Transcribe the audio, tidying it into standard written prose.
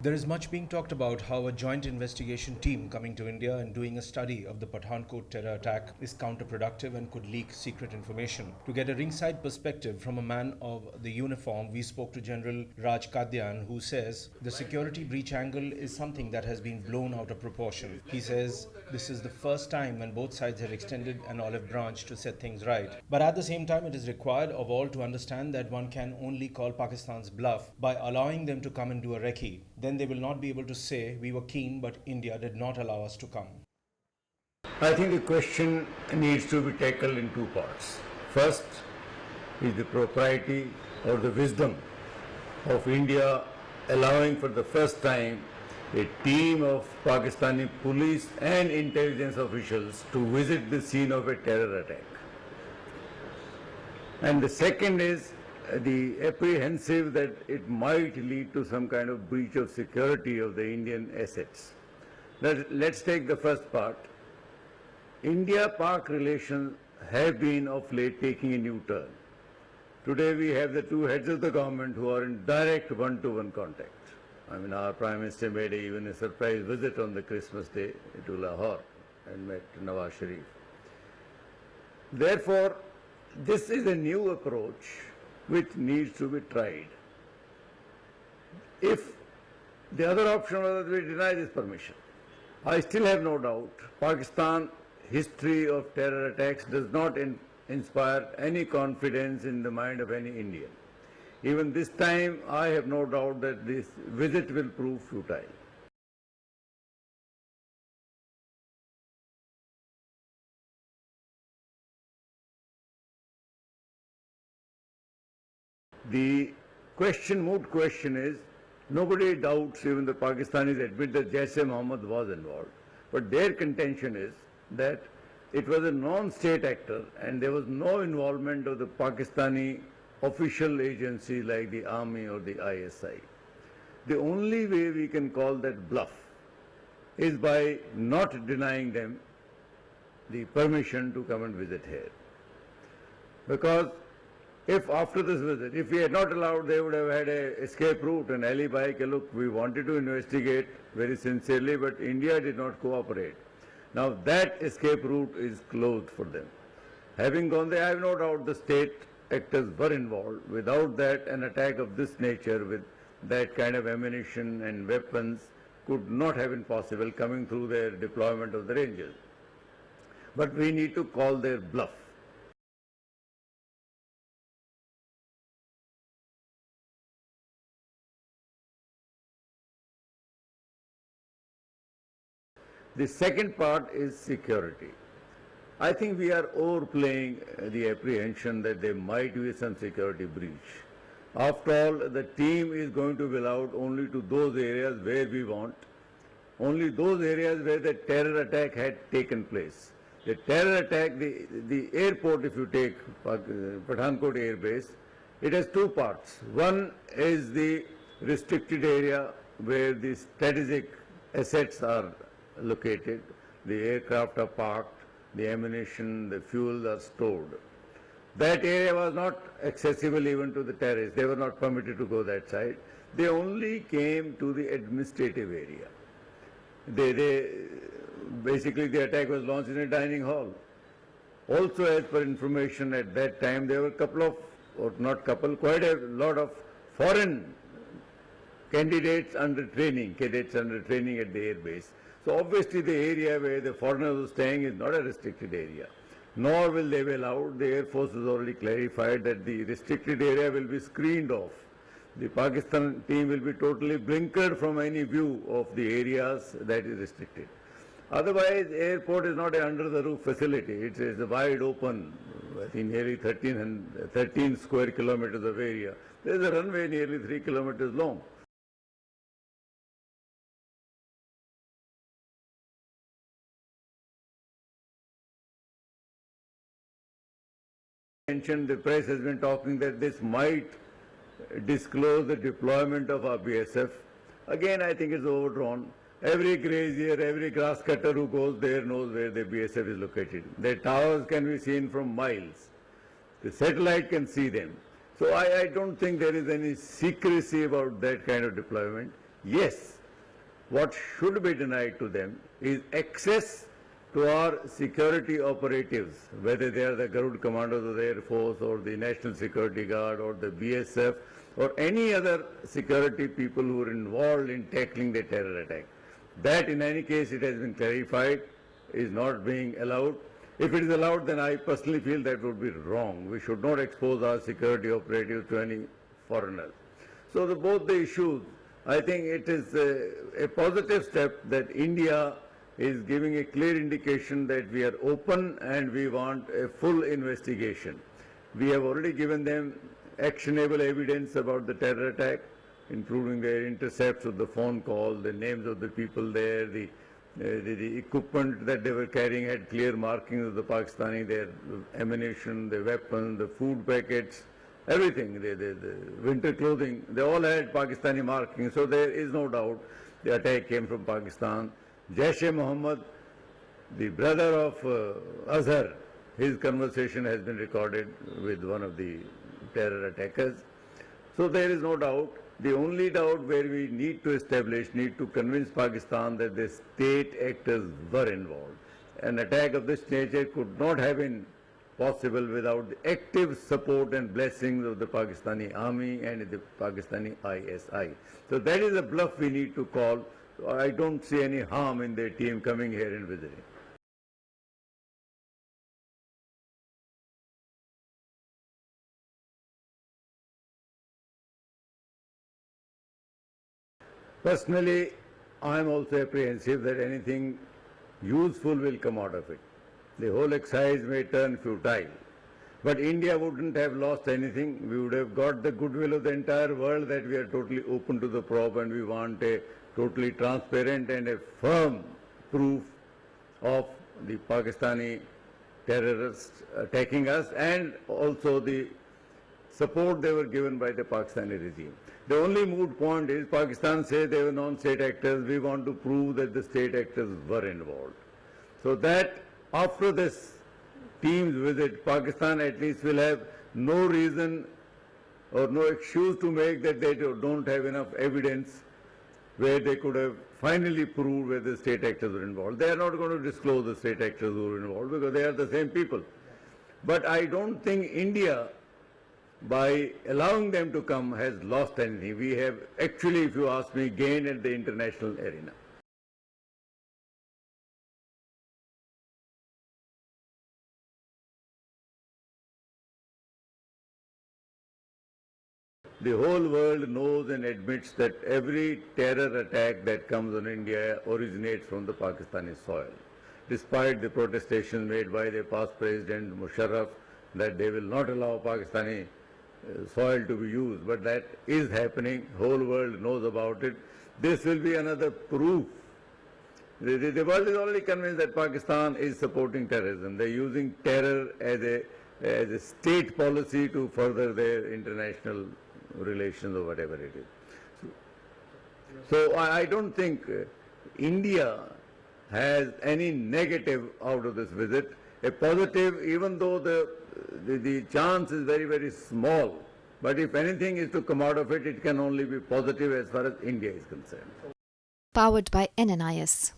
There is much being talked about how a joint investigation team coming to India and doing a study of the Pathankot terror attack is counterproductive and could leak secret information. To get a ringside perspective from a man of the uniform, we spoke to General Raj Kadyan, who says the security breach angle is something that has been blown out of proportion. He says this is the first time when both sides have extended an olive branch to set things right. But at the same time, it is required of all to understand that one can only call Pakistan's bluff by allowing them to come and do a recce. Then they will not be able to say we were keen but India did not allow us to come. I think the question needs to be tackled in two parts. First is the propriety or the wisdom of India allowing for the first time a team of Pakistani police and intelligence officials to visit the scene of a terror attack. And the second is the apprehensive that it might lead to some kind of breach of security of the Indian assets. Let's take the first part. India-Pak relations have been of late taking a new turn. Today we have the two heads of the government who are in direct one-to-one contact. I mean, our Prime Minister made even a surprise visit on the Christmas day to Lahore and met Nawaz Sharif. Therefore, this is a new approach which needs to be tried. If the other option was that we deny this permission, I still have no doubt Pakistan history of terror attacks does not inspire any confidence in the mind of any Indian. Even this time, I have no doubt that this visit will prove futile. The moot question is, nobody doubts, even the Pakistanis admit that Jaish-e-Mohammed was involved. But their contention is that it was a non-state actor and there was no involvement of the Pakistani official agency like the army or the ISI. The only way we can call that bluff is by not denying them the permission to come and visit here. Because if after this visit, if we had not allowed, they would have had an escape route, an alibi. Look, we wanted to investigate very sincerely, but India did not cooperate. Now that escape route is closed for them. Having gone there, I have no doubt the state actors were involved. Without that, an attack of this nature with that kind of ammunition and weapons could not have been possible coming through their deployment of the Rangers. But we need to call their bluff. The second part is security. I think we are overplaying the apprehension that there might be some security breach. After all, the team is going to be allowed only to those areas where we want, only those areas where the terror attack had taken place. The terror attack, the airport, if you take Pathankot Air Base, it has two parts. One is the restricted area where the strategic assets are located, the aircraft are parked, the ammunition, the fuels are stored. That area was not accessible even to the terrorists. They were not permitted to go that side. They only came to the administrative area. Basically the attack was launched in a dining hall. Also, as per information at that time, there were a couple of, or not couple, quite a lot of foreign cadets under training at the air base. So obviously the area where the foreigners were staying is not a restricted area, nor will they be allowed. The Air Force has already clarified that the restricted area will be screened off. The Pakistan team will be totally blinkered from any view of the areas that is restricted. Otherwise, airport is not an under-the-roof facility. It is a wide open, I think nearly 13 square kilometers of area. There is a runway nearly 3 kilometers long. The press has been talking that this might disclose the deployment of our BSF. Again, I think it's overdrawn. Every grazier, every grass cutter who goes there knows where the BSF is located. Their towers can be seen from miles. The satellite can see them. So I don't think there is any secrecy about that kind of deployment. Yes, what should be denied to them is access to our security operatives, whether they are the Garud commandos of the Air Force or the National Security Guard or the BSF or any other security people who are involved in tackling the terror attack. That in any case it has been clarified is not being allowed. If it is allowed, then I personally feel that would be wrong. We should not expose our security operatives to any foreigners. So both the issues, I think it is a positive step that India is giving a clear indication that we are open and we want a full investigation. We have already given them actionable evidence about the terror attack, including their intercepts of the phone call, the names of the people there, the equipment that they were carrying had clear markings of the Pakistani, their ammunition, the weapons, the food packets, everything, the winter clothing, they all had Pakistani markings. So there is no doubt the attack came from Pakistan. Jaish-e-Mohammed, the brother of Azhar, his conversation has been recorded with one of the terror attackers. So there is no doubt. The only doubt where we need to convince Pakistan that the state actors were involved. An attack of this nature could not have been possible without the active support and blessings of the Pakistani army and the Pakistani ISI. So that is a bluff we need to call. I don't see any harm in their team coming here and visiting. Personally, I am also apprehensive that anything useful will come out of it. The whole exercise may turn futile. But India wouldn't have lost anything. We would have got the goodwill of the entire world that we are totally open to the probe and we want a totally transparent and a firm proof of the Pakistani terrorists attacking us and also the support they were given by the Pakistani regime. The only moot point is Pakistan says they were non-state actors. We want to prove that the state actors were involved. So that after this team's visit, Pakistan at least will have no reason or no excuse to make that they don't have enough evidence where they could have finally proved where the state actors were involved. They are not going to disclose the state actors who were involved because they are the same people. But I don't think India, by allowing them to come, has lost anything. We have actually, if you ask me, gained at the international arena. The whole world knows and admits that every terror attack that comes on India originates from the Pakistani soil. Despite the protestations made by the past President Musharraf that they will not allow Pakistani soil to be used, but that is happening. Whole world knows about it. This will be another proof. The world is already convinced that Pakistan is supporting terrorism. They're using terror as a state policy to further their international relations or whatever it is. So I don't think India has any negative out of this visit. A positive, even though the chance is very, very small. But if anything is to come out of it, it can only be positive as far as India is concerned. Powered by NNIS.